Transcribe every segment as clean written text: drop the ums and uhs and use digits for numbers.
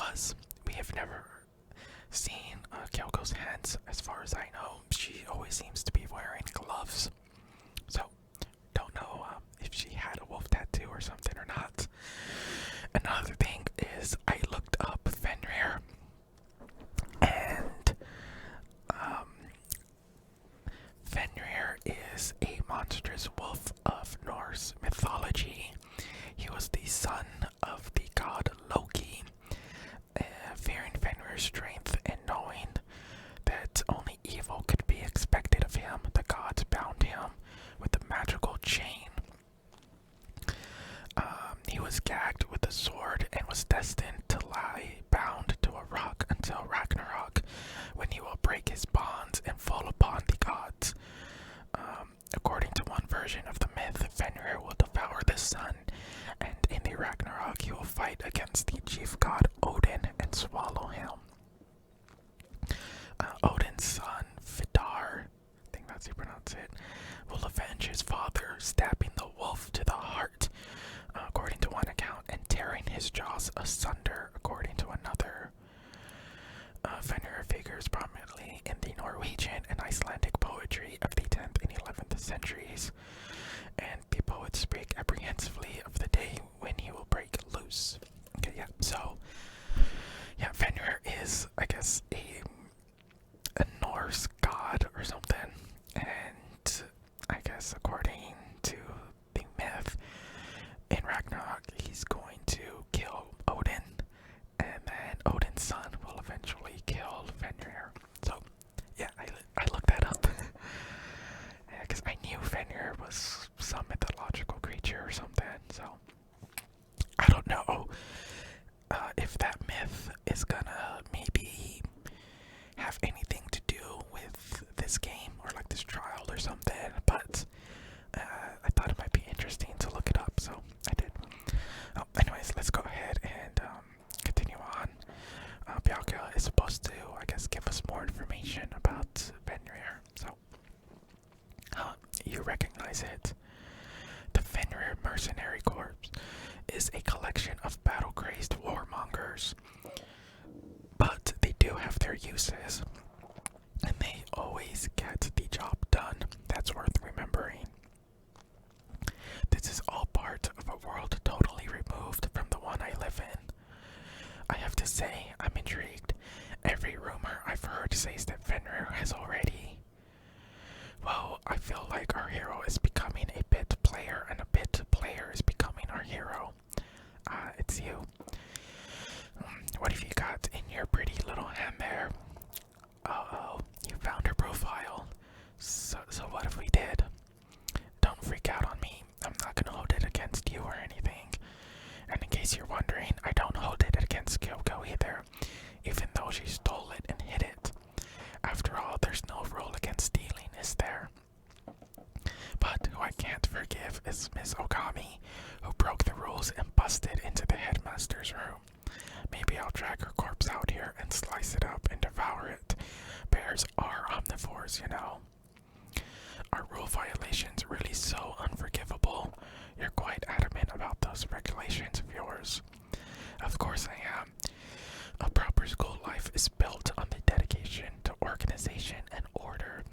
was. We have never seen Kyoko's hands, as far as I know. She always seems to be wearing gloves. So, don't know if she had a wolf tattoo or something or not. Another thing is I looked up Fenrir, and Fenrir is a monstrous wolf of Norse mythology. He was the son of the god Loki. Fearing Fenrir's strength and knowing that only evil could be expected of him, the gods bound him with a magical chain. He was gagged with a sword and was destined to lie bound to a rock until Ragnarok, when he will break his bonds and fall upon the gods. According to one version of the myth, Fenrir will devour the sun, and in the Ragnarok he will fight against the chief god Odin and swallow him. Odin's son, Vidar, I think that's how you pronounce it, will avenge his father, stabbing the wolf to the heart, according to one account, and tearing his jaws asunder, according to another. Fenrir figures prominently in the Norwegian and Icelandic poetry of the 10th and 11th centuries, and the poets speak apprehensively of the day when he will break loose. Okay, yeah, so, yeah, Fenrir is, I guess, a Norse god or something, and I guess according to the myth, in Ragnarok, he's going to kill Odin, and then Odin's son will eventually kill Fenrir. So, yeah, I looked that up. Because I knew Fenrir was some mythological creature or something, so I don't know if that myth is gonna maybe have anything to do with this game or like this trial or something, but I thought it might be interesting to look it up, so I did. Anyways, let's go ahead and continue on. Bjarke is supposed to, I guess, give us more information about Fenrir, so you recognize it. The Fenrir Mercenary Corps is a collection of battle-crazed warmongers, but they do have their uses, and they always get the job done. That's worth remembering. This is all part of a world totally removed from the one I live in. I have to say, I'm intrigued. Every rumor I've heard says that Fenrir has already... Well, I feel like our hero is becoming a bit player, and a bit player is becoming our hero. It's you. What have you got in your pretty little hand there? Uh-oh, you found her profile. So what if we did? Don't freak out on me. I'm not gonna hold it against you or anything. And in case you're wondering, I don't hold it against Kyoko either, even though she stole it and hid it. After all, there's no rule against stealing, is there? But who I can't forgive is Miss Okami, who broke the rules and busted into the headmaster's room. Maybe I'll drag her corpse out here and slice it up and devour it. Bears are omnivores, you know. Are rule violations really so unforgivable? You're quite adamant about those regulations of yours. Of course I am. A proper school life is built on the dedication to organization and order,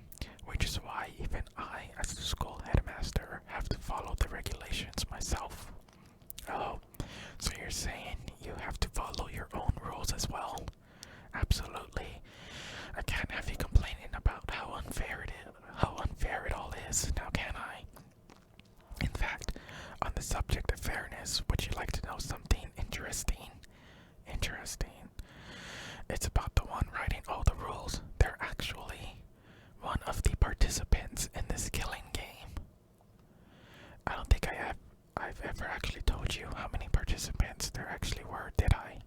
which is why even I, as the school headmaster, have to follow the regulations myself. Oh, so you're saying you have to follow your own rules as well? Absolutely. I can't have you complaining about how unfair it all is, now can I? In fact, on the subject of fairness, would you like to know something interesting? Interesting. It's about the one writing all the rules. They're actually one of the participants in this killing game. I don't think I've ever actually told you how many participants there actually were, did I?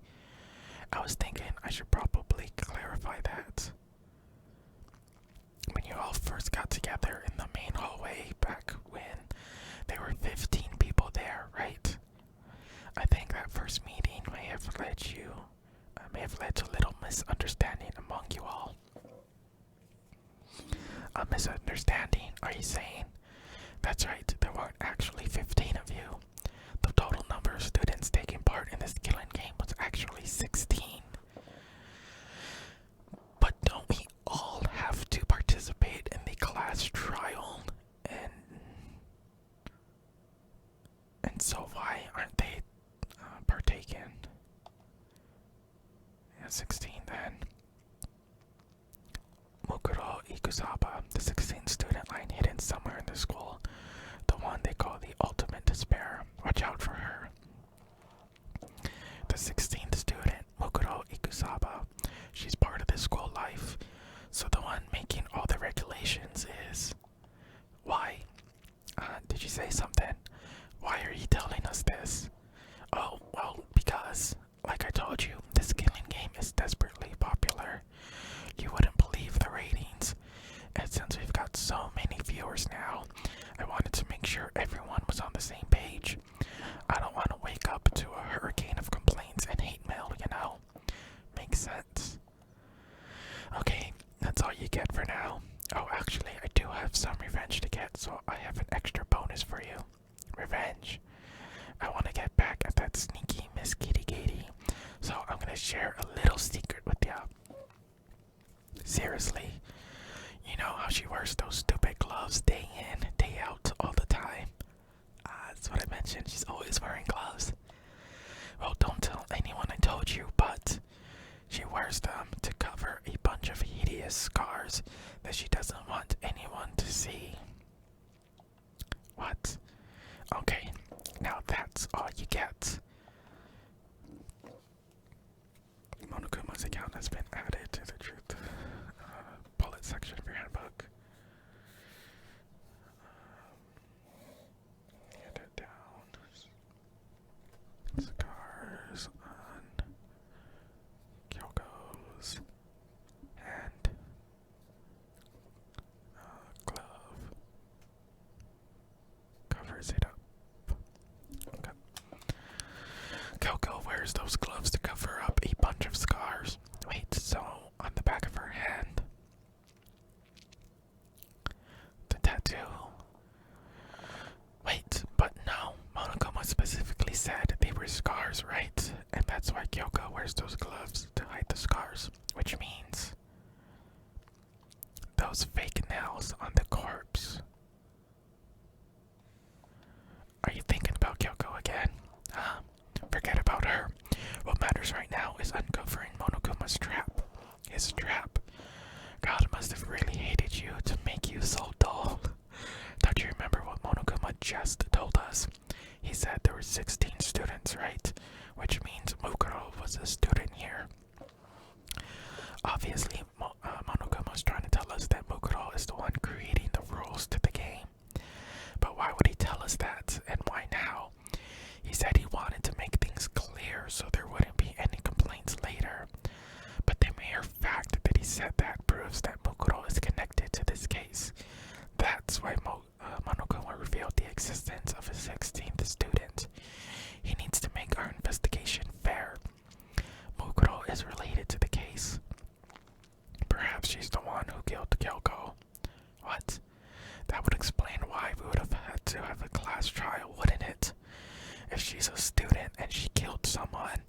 I was thinking I should probably clarify that. When you all first got together in the main hallway back when there were 15 people there, right? I think that first meeting may have led to a little misunderstanding among you all. A misunderstanding, are you saying? That's right, there weren't actually 15 of you. The total number of students taking part in this killing game was actually 16. At 16 then. Mukuro Ikusaba, the 16th student lying hidden somewhere in the school. The one they call the ultimate despair. Watch out for her. The 16th student, Mukuro Ikusaba. She's part of the school life. So the one making all the regulations is... Why? Did you say something? Why are you telling us this? Oh, well, because, like I told you, this killing game is desperately popular. You wouldn't believe the ratings. And since we've got so many viewers now, I wanted to make sure everyone was on the same page. I don't want to wake up to a hurricane of complaints and hate mail, you know? Makes sense. Okay, that's all you get for now. Oh, actually, I do have some revenge to get, so I have an extra bonus for you. Revenge. I want to get back at that sneaky Miss Kitty Katie, so I'm gonna share a little secret with ya. Seriously, you know how she wears those stupid gloves day in, day out, all the time? That's what I mentioned, she's always wearing gloves. Well, don't tell anyone I told you, but she wears them to cover a bunch of hideous scars that she doesn't want anyone to see. What? Okay, now that's all you get. Monokuma's account has been added to the truth bullet section of your handbook. Get it down. Scars on Kyoko's hand. Glove covers it up. Okay. Kyoko wears those gloves to cover up a bunch of scars. Wait, so on the back of her hand, the tattoo. Wait, but no, Monokuma specifically said they were scars, right? And that's why Kyoko wears those gloves to hide the scars, which means those fake nails on the corpse. Are you thinking about Kyoko again? Forget about her. What matters right now is uncovering Monokuma's trap. His trap. God must have really hated you to make you so dull. Don't you remember what Monokuma just told us? He said there were 16 students, right? Which means Mukuro was a student here. Obviously, Monokuma's trying to tell us that Mukuro is the one creating the rules to the game. But why would he tell us that, and why now? He said he wanted to make things clear so there wouldn't be any complaints later. But the mere fact that he said that proves that Mukuro is connected to this case. That's why Monokuma revealed the existence of a 16th student. He needs to make our investigation fair. Mukuro is related to the case. Perhaps she's the one who killed Kyoko. What? That would explain why we would have had to have a class trial, wouldn't it? If she's a student and she killed someone,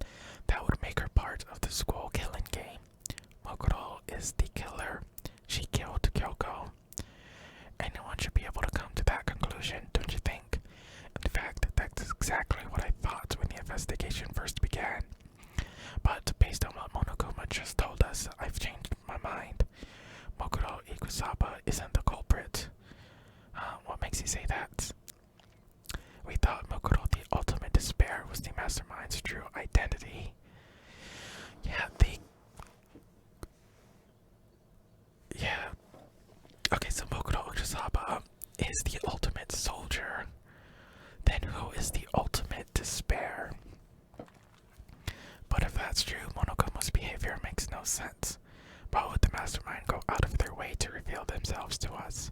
that would make her part of the school killing game. Mukuro is the killer. She killed Kyoko. Anyone should be able to come to that conclusion, don't you think? In fact, that's exactly what I thought when the investigation first began. But based on what Monokuma just told us, I've changed my mind. Mukuro Ikusaba isn't the culprit. What makes you say that? We thought Mukuro the ultimate despair was the mastermind's true identity. Okay, so Mukuro Ikusaba is the ultimate soldier. Then who is the ultimate despair? But if that's true, Monokuma's behavior makes no sense. Why would the mastermind go out of their way to reveal themselves to us?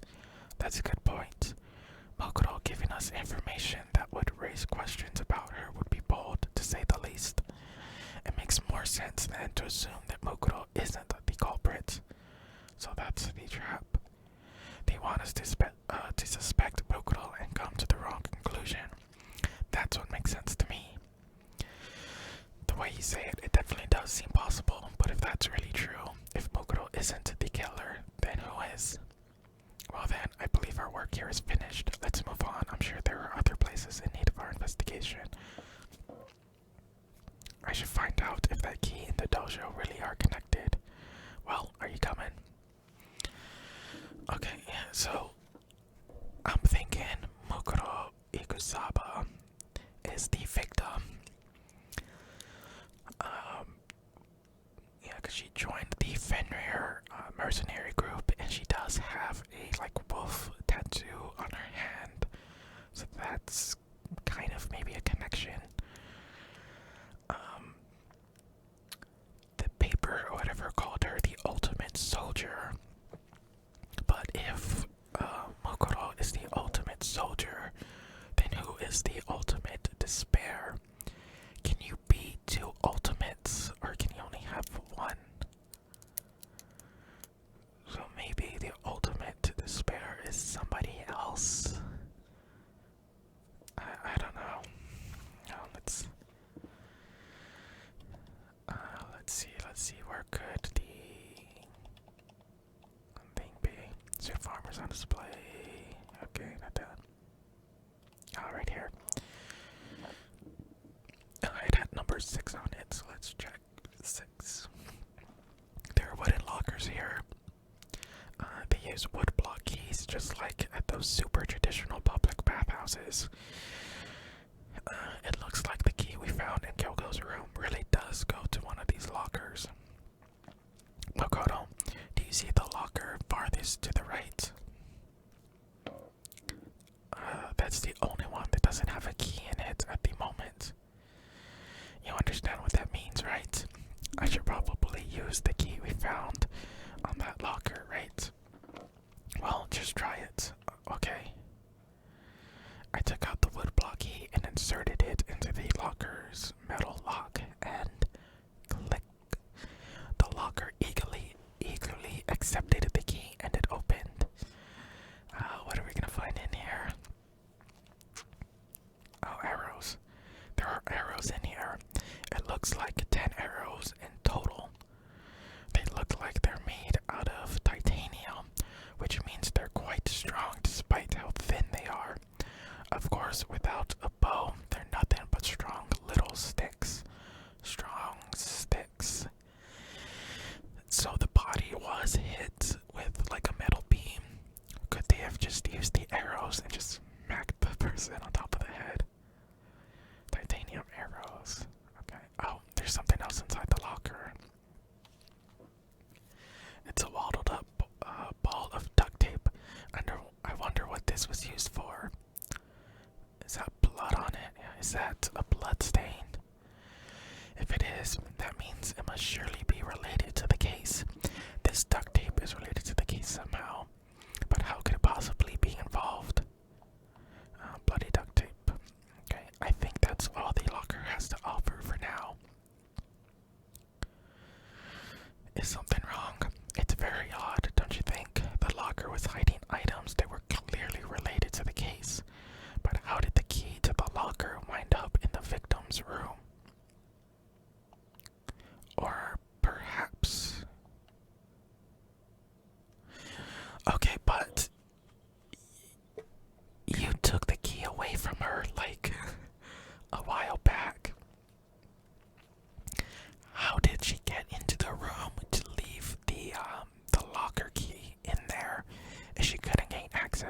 That's a good point. Mukuro giving us information that would raise questions about her would be bold, to say the least. It makes more sense than to assume that Mukuro isn't the culprit. So that's the trap. They want us to suspect Mukuro and come to the wrong conclusion. That's what makes sense to me. The way you say it, it definitely does seem possible, but if that's really true, if Mukuro isn't the killer, then who is? Well then, I believe our work here is finished. Let's move on. I'm sure there are other places in need of our investigation. I should find out if that key in the dojo really So I'm thinking Mukuro Ikusaba is the victim. Yeah, because she joined the Fenrir mercenary group, and she does have a like wolf tattoo on her hand, so that's kind of maybe a connection. The paper or whatever called her the ultimate soldier, but if Mokoro is the ultimate soldier, then who is the ultimate despair? Can you be two ultimates, or can you only have one? So maybe the ultimate despair is somebody else. I don't know. Let's see. Where could the thing be? So farmers on display. Okay, not that. Oh, right here. It had number 6 on it, so let's check 6. There are wooden lockers here. They use wood block keys, just like at those super traditional public bathhouses. It looks like the key we found in Kyoko's room really does go to one of these lockers. Makoto, do you see the locker farthest to the right? That's the only one that doesn't have a key in it at the moment. You understand what that means, right? I should probably use the key we found on that locker, right? Well, just try it. Okay. I took out the wood block key and inserted it into the locker's metal lock, and click. The locker eagerly accepted the key, and it opened. What are we gonna find in here? Oh, arrows. There are arrows in here. It looks like 10 arrows in total. They look like they're made out of titanium, which means they're quite strong despite how thin they are. Of course, without a bow, they're nothing but strong little sticks. Strong sticks. So the body was hit with like a metal beam. Could they have just used the arrows and just smacked the person on top of the head? Titanium arrows. Okay. Oh, there's something else inside the locker. It's a waddled up ball of duct tape. I wonder what this was used for. Is that blood on it? Yeah, is that a blood stain? If it is, that means it must surely be related to the case. This duct tape is related to the case somehow. But how could it possibly be involved? Bloody duct tape. Okay, I think that's all the locker has to offer for now. Is something wrong? It's very odd, don't you think? The locker was hiding items that were clearly related to the case. But how did the key to the locker wind up in the victim's room? Or perhaps... Okay, but you took the key away from her like a while back. How did she get into the room to leave the locker key in there if she couldn't gain access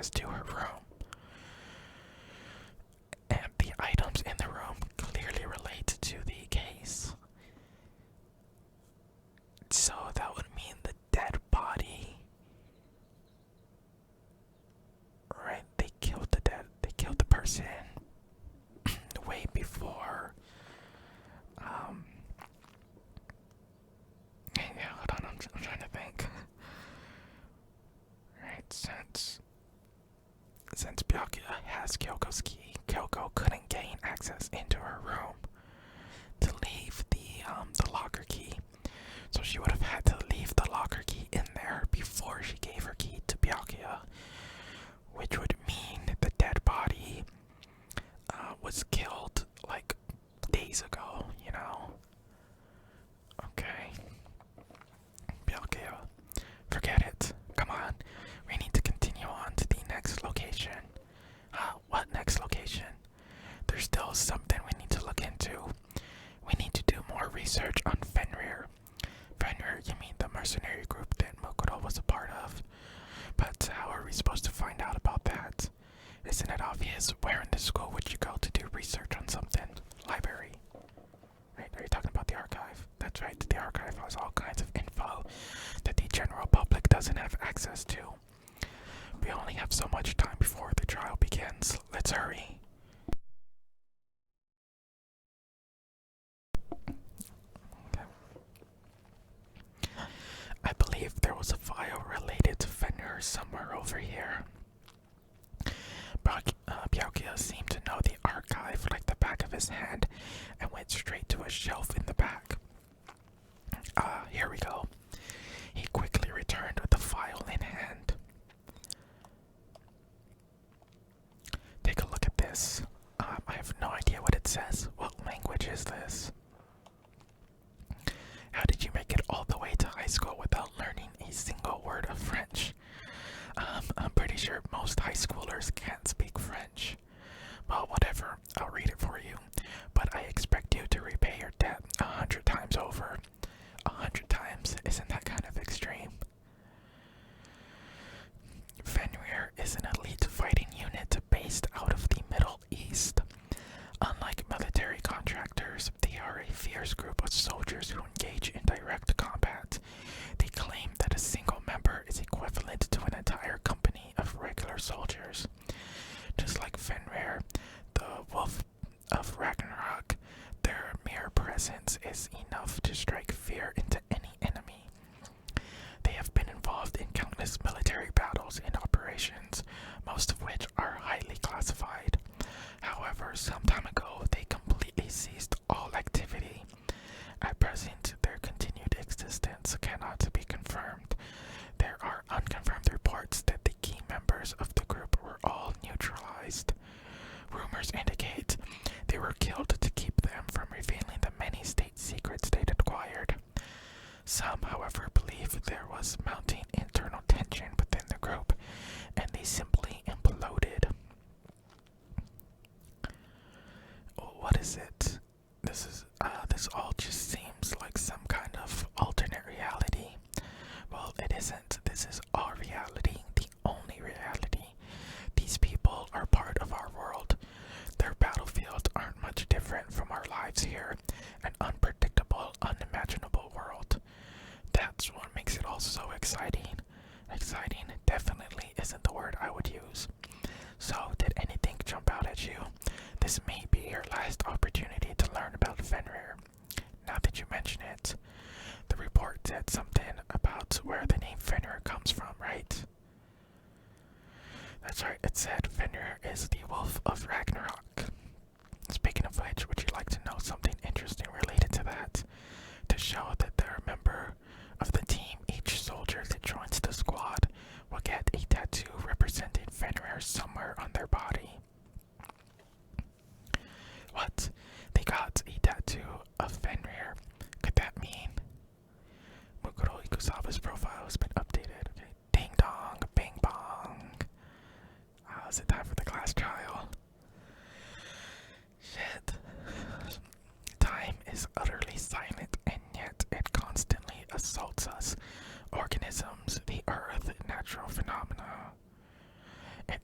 is, where in the school would you go to do research on something? Library. Right? Are you talking about the archive? That's right, the archive has all kinds of info that the general public doesn't have access to. We only have so much time before the trial begins. Let's hurry. Okay. I believe there was a file related to Fenrir somewhere over here. Byakuya seemed to know the archive like the back of his hand and went straight to a shelf in the back. Here we go. He quickly returned with the file in hand. Take a look at this. I have no idea what it says. What language is this? How did you make it all the way to high school without learning a single word of French? I'm pretty sure most high schoolers can't speak French. Well, whatever. I'll read it for you. But I expect you to repay your debt 100 times over. 100 times? Isn't that kind of extreme? Fenrir is an elite fighting unit based out of the Middle East. Unlike military contractors, they are a fierce group of soldiers who engage in direct combat. They claim that a single member is equivalent to an entire company of regular soldiers. Just like Fenrir, the Wolf of Ragnarok, their mere presence is enough to strike fear into any enemy. They have been involved in countless military battles and operations, most of which are highly classified. However, some time ago, they completely ceased all activity. At present, their continued existence cannot be confirmed. There are unconfirmed reports that the key members of the group were all neutralized. Rumors indicate they were killed to keep them from revealing the many state secrets they'd acquired. Some, however, believe there was mounting internal tension within the group, and they simply imploded. What is it? This all just seems like some kind of alternate reality. Well, it isn't. This is our reality, the only reality. These people are part of our world. Their battlefields aren't much different from our lives here, an unpredictable, unimaginable world. That's what makes it all so exciting. Exciting definitely isn't the word I would use. So, did anything jump out at you? This may be your last opportunity to learn about Fenrir. Now that you mention it, the report said something about where the name Fenrir comes from, right? That's right, it said Fenrir is the Wolf of Ragnarok. Speaking of which, would you like to know something interesting related to that? To show that they're a member of the team, each soldier that joins the squad will get a tattoo representing Fenrir somewhere on their body. What? They got a tattoo of Fenrir. Could that mean Mukuro Ikusawa's profile has been updated? Okay. Ding dong, bing bong. Is it time for the class trial? Shit. Time is utterly silent, and yet it constantly assaults us. Organisms, the earth, natural phenomena. It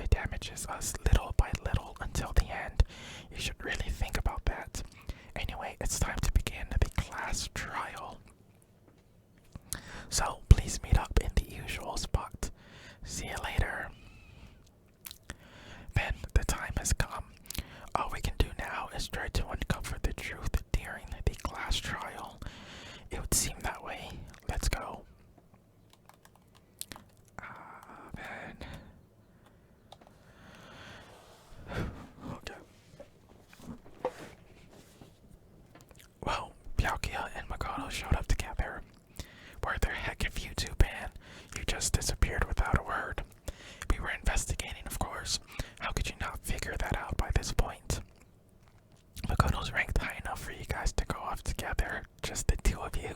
damages us little by little until the end. You should really think about that. Anyway, it's time to begin the class trial. So, please meet up in the usual spot. See you later. Then, the time has come. All we can do now is try to uncover the truth during the class trial. It would seem that way. Let's go. Man. Okay. Well, Byakuya and Makoto showed up together. Where the heck have you two been? You just disappeared without a word. We were investigating, of course. How could you not figure that out by this point? Makoto's ranked high enough for you guys to go off together, just the two of you.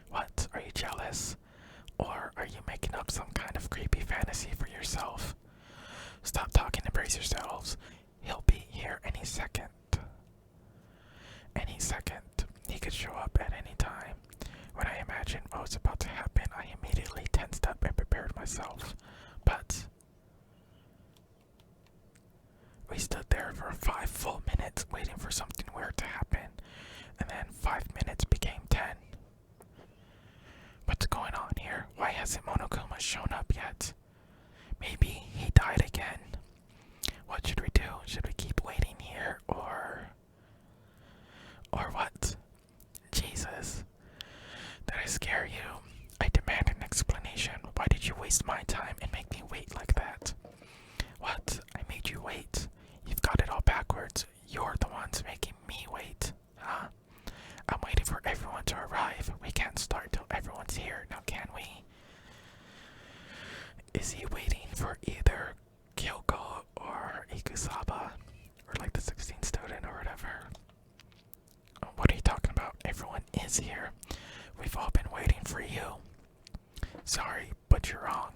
What, are you jealous? Or are you making up some kind of creepy fantasy for yourself? Stop talking and brace yourselves. He'll be here any second. Any second. He could show up at any time. When I imagined what was about to happen, I immediately tensed up and prepared myself. But We stood there for 5 full minutes waiting for something weird to happen, and then 5 minutes became 10. What's going on here? Why hasn't Monokuma shown up yet? Maybe he died again. What should we do? Should we keep waiting here, or what? Jesus. Did I scare you? I demand an explanation. Why did you waste my time and make me wait like that? What? I made you wait? You've got it all backwards. You're the ones making me wait. Huh? I'm waiting for everyone to arrive. We can't start till everyone's here, now can we? Is he waiting for either Kyoko or Ikusaba? Or like the 16th student or whatever? What are you talking about? Everyone is here. We've all been waiting for you. Sorry, but you're wrong.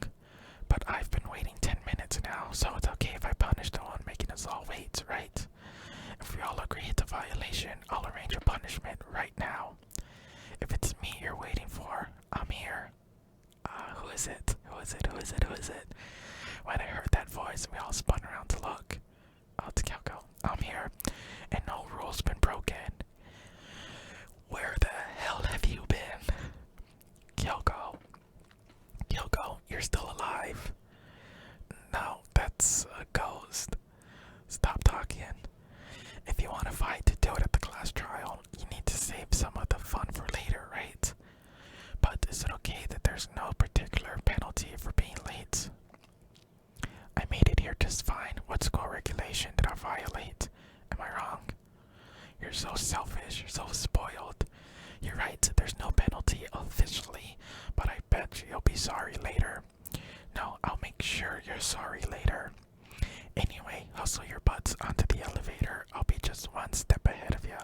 But I've been waiting 10 minutes now, so it's okay if I punish the one making us all wait, right? If we all agree it's a violation, I'll arrange a punishment right now. If it's me you're waiting for, I'm here. Who is it? Who is it? Who is it? Who is it? When I heard that voice, we all spun around to look. Oh, it's Kyoko. I'm here, and no rule's been broken. Where the hell have you been? Kyoko. Kyoko, you're still alive. No, that's a ghost. Stop talking. If you want to fight, do it at the class trial. You need to save some of the fun for later, right? But is it okay that there's no particular penalty for being late? I made it here just fine. What school regulation did I violate? Am I wrong? You're so selfish. You're so spoiled. You're right. There's no penalty officially, but I bet you'll be sorry later. No, I'll make sure you're sorry later. Anyway, hustle your butts onto the elevator. I'll be just one step ahead of you.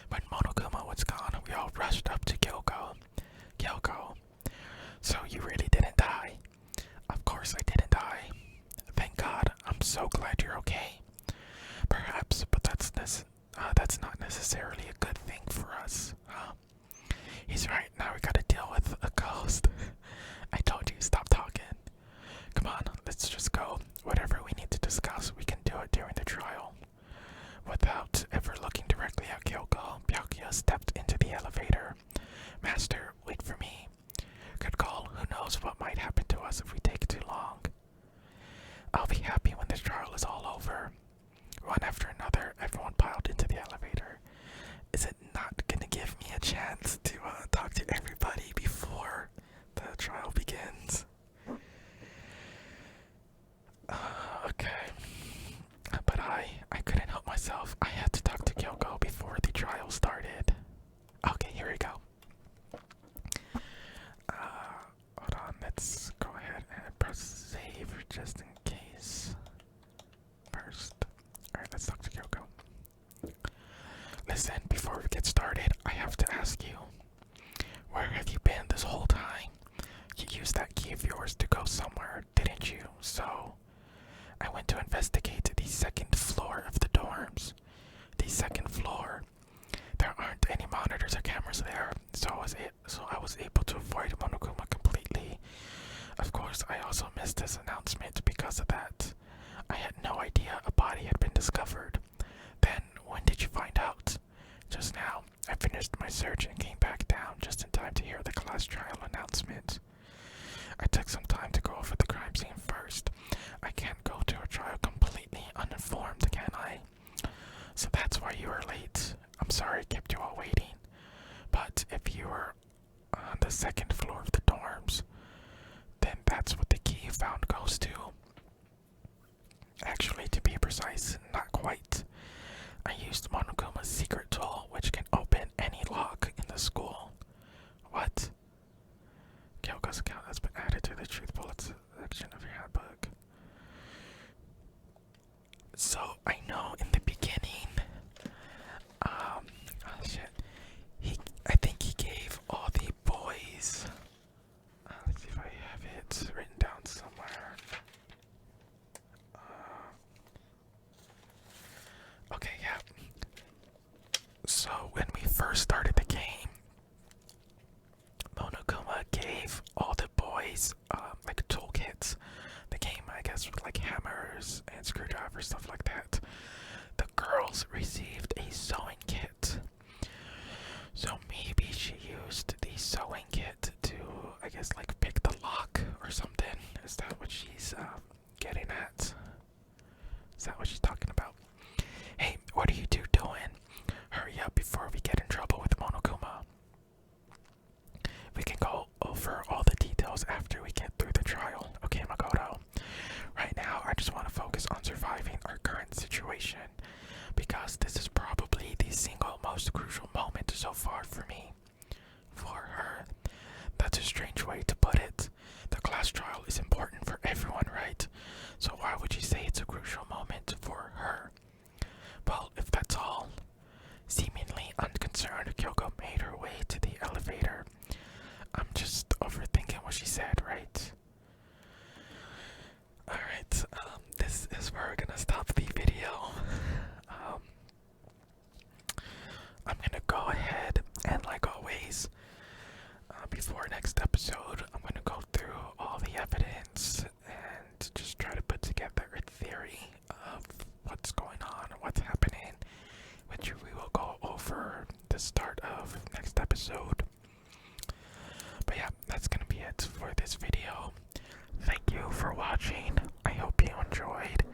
When Monokuma was gone, we all rushed up to Kyoko. Kyoko, so you really didn't die? Of course I didn't die. Thank God. I'm so glad you're okay. Perhaps, but that's not necessarily a good thing for us, huh? He's right. Now we gotta deal with a ghost. I told you, stop talking. Come on, let's just go. Whatever we need to discuss, we can do it during the trial. Without ever looking directly at Kyoko, Byakuya stepped into the elevator. Master, wait for me. Good call. Who knows what might happen to us if we take too long. I'll be happy when this trial is all over. One after another, everyone piled into the elevator. Is it not gonna give me a chance to talk to everybody before the trial begins? Okay. But I couldn't help myself. I had to talk to Kyoko before the trial started. Okay, here we go. Hold on, let's go ahead and press save just in case. First. Alright, let's talk to Kyoko. Listen, before we get started, I have to ask you, where have you been this whole time? You used that key of yours to go somewhere, didn't you? So, I went to investigate the second floor of the dorms. The second floor. There aren't any monitors or cameras there, so I was able to avoid Monokuma completely. Of course, I also missed his announcement because of that. I had no idea a body had been discovered. Then, when did you find out? Just now. I finished my search and came back down just in time to hear the class trial announcement. I took some time to go over the crime scene first. I can't go to a trial completely uninformed, can I? So that's why you were late. I'm sorry I kept you all waiting. But if you were on the second floor of the dorms, then that's what the key you found goes to. Actually, to be precise, not quite. I used Monokuma's secret tool, which can open any lock in the school. What? Kyoko's account has been added to the Truth Bullets section of your handbook. So, I know in the beginning, I think he gave all the boys, let's see if I have it written down somewhere. Okay, yeah. screwdriver, stuff like that. The girls received a sewing kit. So maybe she used the sewing kit to, I guess, like pick the lock or something. Is that what she's getting at? Is that what she's talking about? Hey, what are you two doing? Hurry up before we get in trouble with Monokuma. We can go over all the details after we get through the trial. Okay, Makoto. Right now, I just want to focus on surviving our current situation, because this is probably the single most crucial moment so far for me. For her. That's a strange way to put it. The class trial is important for everyone, right? So why would you say it's a crucial moment for her? Well, if that's all. Seemingly unconcerned, Kyoko made her way to the elevator. I'm just overthinking what she said, right? Alright, this is where we're gonna stop the video. I'm gonna go ahead and, like always, before next episode, I'm gonna go through all the evidence and just try to put together a theory of what's going on, what's happening, which we will go over the start of next episode. But yeah, that's gonna be it for this video. Thank you for watching. I hope you enjoyed.